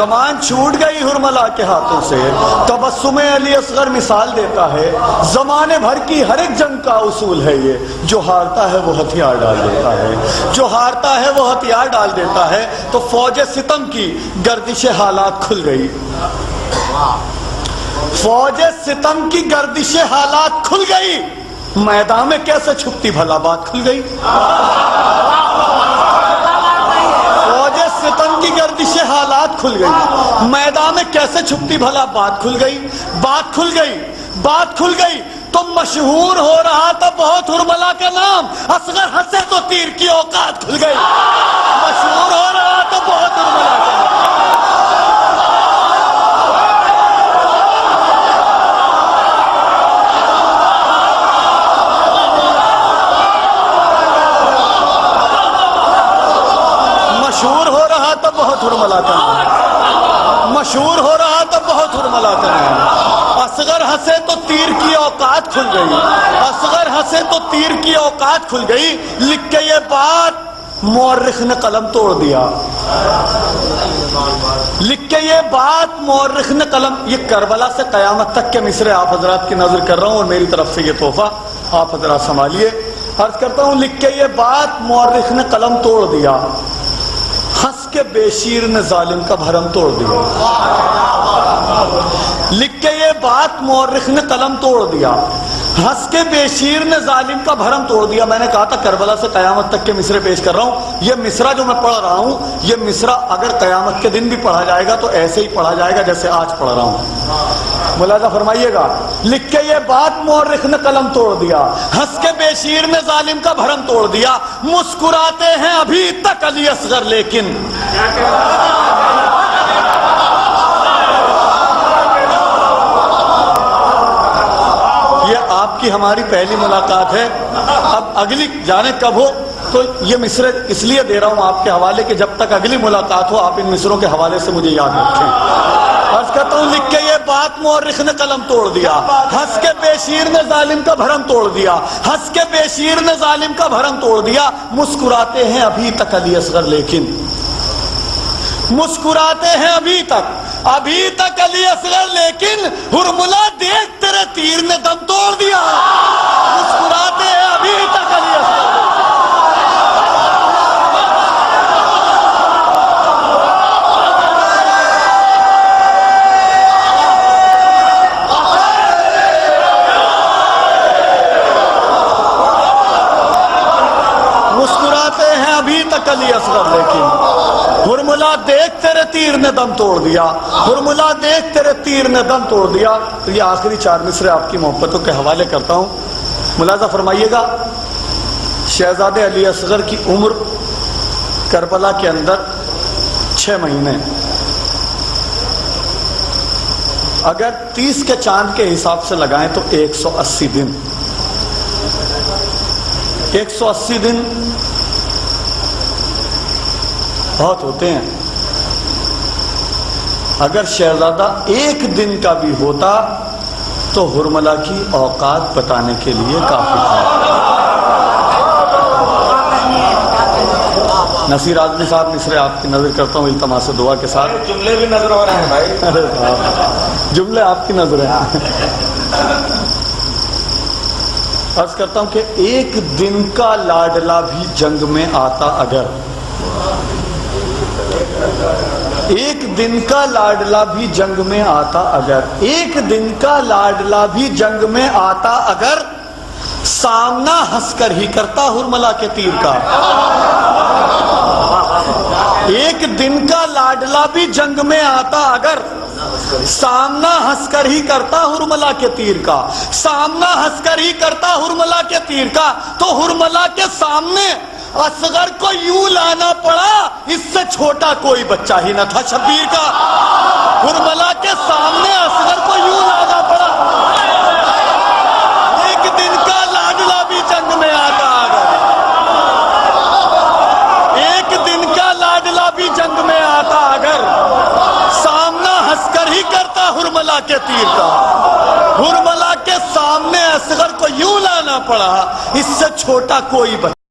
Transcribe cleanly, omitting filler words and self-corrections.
کمان چھوٹ گئی حرملا کے ہاتھوں سے. تبسم علی اصغر مثال دیتا ہے زمانے بھر کی ہر ایک جنگ کا اصول ہے یہ, جو ہارتا ہے وہ ہتھیار ڈال دیتا ہے, جو ہارتا ہے وہ ہتھیار ڈال دیتا ہے. تو فوج ستم کی گردش حالات کھل گئی, فوج ستم کی گردش حالات کھل گئی. میدان میں کیسے چھپتی بھلا بات کھل گئی. فوج ستم کی گردش حالات کھل گئی, میدان میں کیسے چھپتی بھلا بات کھل گئی. بات کھل گئی, بات کھل گئی. تو مشہور ہو رہا تھا بہت حرملا کا نام, اصغر ہنسے تو تیر کی اوقات کھل گئی. مشہور ہو رہا تھا بہت حرملا کا نام. مشہور ہو رہا تھا بہت حرملا کا نام, مشہور ہو رہا تھا بہت حرملا کا نام. اصغر ہنسے تو تیر کی اوقات کھل گئی, اصغر ہنسے تو تیر کی اوقات کھل گئی. لکھ کے یہ بات مورخ نے قلم توڑ دیا, لکھ کے یہ بات مورخ نے قلم. یہ کربلا سے قیامت تک کے مصرے آپ حضرات کی نظر کر رہا ہوں, اور میری طرف سے یہ تحفہ آپ حضرات سنبھالیے. عرض کرتا ہوں لکھ کے یہ بات مورخ نے قلم توڑ دیا, ہنس کے بے شیر نے ظالم کا بھرم توڑ دیا. لکھ کے یہ بات مورخ نے قلم توڑ دیا, ہنس کے بے شیر نے ظالم کا بھرم توڑ دیا. میں نے کہا تھا کربلا سے قیامت تک کے مصرے پیش کر رہا ہوں. یہ مصرع جو میں پڑھ رہا ہوں, یہ مصرع اگر قیامت کے دن بھی پڑھا جائے گا تو ایسے ہی پڑھا جائے گا جیسے آج پڑھ رہا ہوں. ملاحظہ فرمائیے گا. لکھ کے یہ بات مورخ نے قلم توڑ دیا, ہنس کے بے شیر نے ظالم کا بھرم توڑ دیا. مسکراتے ہیں ابھی تک علی اصغر لیکن یہ آپ کی ہماری پہلی ملاقات ہے. اب اگلی جانے کب ہو, تو یہ مصرے اس لیے دے رہا ہوں آپ کے حوالے کہ جب تک اگلی ملاقات ہو آپ ان مصروں کے حوالے سے مجھے یاد رکھیں. عرض کرتا ہوں لکھ کے یہ بات مورخ نے قلم توڑ دیا, ہنس کے بے شیر نے ظالم کا بھرم توڑ دیا, ہنس کے بے شیر نے ظالم کا بھرم توڑ دیا. مسکراتے ہیں ابھی تک علی اصغر لیکن, مسکراتے ہیں ابھی تک علی اصغر لیکن حرملا دیکھ تیرے تیر نے دم توڑ دیا. مسکراتے ہیں ابھی تک علی اصغر. مسکراتے ہیں ابھی تک علی اصغر لیکن حرملا دیکھ تیرے تیر نے دم توڑ دیا, حرملا دیکھ تیرے تیر نے دم توڑ دیا. تو یہ آخری چار مصرے آپ کی محبتوں کے حوالے کرتا ہوں. ملاحظہ فرمائیے گا, شہزادے علی اصغر کی عمر کربلا کے اندر 6 مہینے. اگر 30 کے چاند کے حساب سے لگائیں تو 180 دن. 180 دن بہت ہوتے ہیں. اگر شہزادہ 1 دن کا بھی ہوتا تو حرملا کی اوقات بتانے کے لیے کافی تھا. نصیر اعظمی صاحب مصرے آپ کی نظر کرتا ہوں التماس دعا کے ساتھ. جملے بھی نظر ہو رہے ہیں بھائی, جملے آپ کی نظر ہیں. عرض کرتا ہوں کہ 1 دن کا لاڈلا بھی جنگ میں آتا اگر, 1 دن کا لاڈلا بھی جنگ میں آتا اگر, 1 دن کا لاڈلا بھی جنگ میں آتا اگر, سامنا ہنس کر ہی کرتا حرملا کے تیر کا. 1 دن کا لاڈلا بھی جنگ میں آتا اگر, سامنا ہنس کر ہی کرتا حرملا کے تیر کا, سامنا ہنس کر ہی کرتا حرملا کے تیر کا. تو حرملا کے سامنے اصغر کو یوں لانا پڑا, اس سے چھوٹا کوئی بچہ ہی نہ تھا شبیر کا. حرملا کے سامنے اصغر کو یوں لانا پڑا. 1 دن کا لاڈلا بھی جنگ میں آتا اگر, 1 دن کا لاڈلا بھی جنگ میں آتا اگر, سامنا ہنس کر ہی کرتا حرملا کے تیر کا. حرملا کے سامنے اصغر کو یوں لانا پڑا, اس سے چھوٹا کوئی بچہ